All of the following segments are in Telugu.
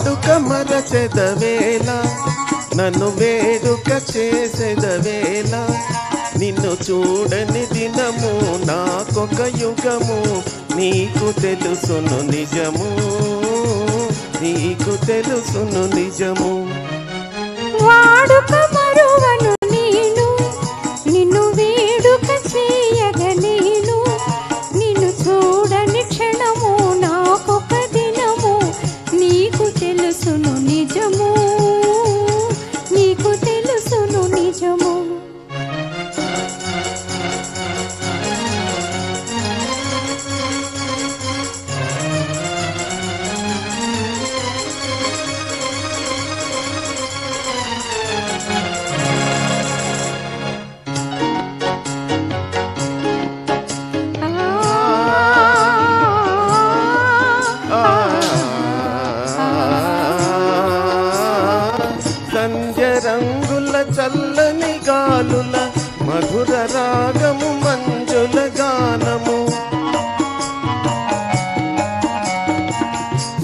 వాడుక మరచెదవేళ నన్ను వేడుక చేసేదవేళ నిన్ను చూడని దినము నాకొక యుగము నీకు తెలుసును నిజము నీకు తెలుసును నిజము వాడుక మరువను నేను నిన్ను వేడుక చేయగలేను నిన్ను చూడని క్షణము నాకొక దినము నీకు తెలుసును నిజము నీకు తెలుసును నిజము సంధ్య రంగుల చల్లని గాలుల మధుర రాగము మంజుల గానము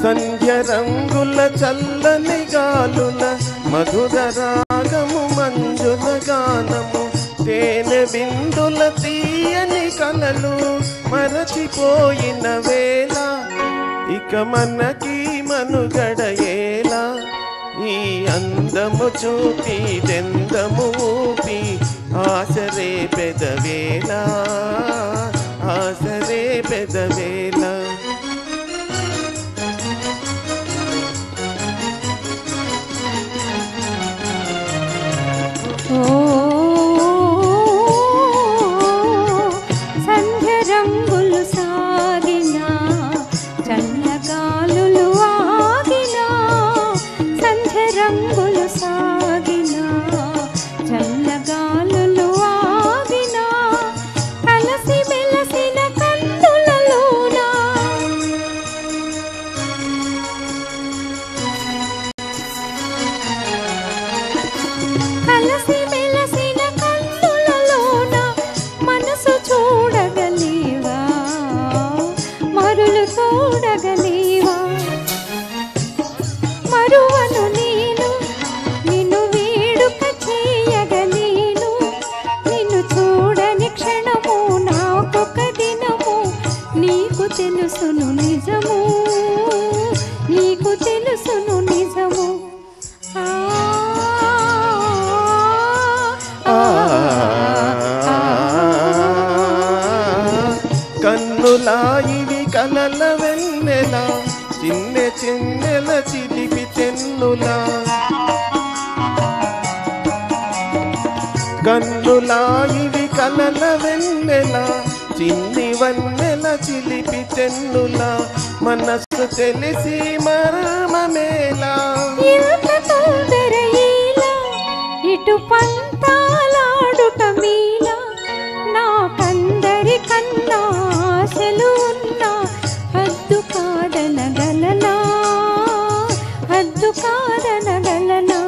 సంధ్య రంగుల చల్లని గాలుల మధుర రాగము మంజుల గానము తేనె బిందుల తీయని కలలు మరచిపోయిన వేళ ఇక మనకి మనుగడయేలా ఈ అందము చూపి దెందము ఊపి ఆశరే పెదవేళ ఆశరే పెదవేళ సంధ్య రంగులు సాగిన చల్లగాలులు ఆగిన సంధ్య రంగులు సాగిన చల్లగాలులు ఆగిన కలసి మెలసిన కన్నులలోన కలసి మెలసిన కన్నులలోన మనసు చూడగలేవా మరులు చూడగలేవా మరువను నేను నిన్ను వేడుక చేయగలేను నిన్ను చూడని క్షణము నాకొక దినము నీకు తెలుసును నిజము నీకు తెలుసును నిజము కన్నులా ఇవి కలల వెన్నెల చిన్న చిన్నెల చిలిపి తెన్నులా కన్నులా ఇవి కలల వెన్నెల చిన్ని వన్నెల చిలిపి తెన్నులా మనస్సు తెలిసి మర్మమేలా ఇంత తొందర ఇలా ఇటు పంతాలాడుట మీలా నాకందరి కన్నా ఆశలు ఉన్నా హద్దు కాదనగలనా హద్దు కాదనగలనా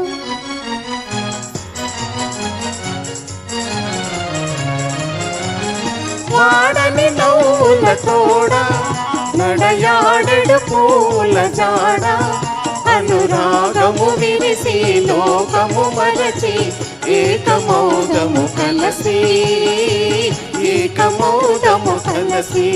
వాడని నవ్వుల తోడ నడయాడెడు పూల జాడ అనురాగము విరిసి లోకము మరచి ఏకమౌదము కలసి ఏకమౌదము కలసి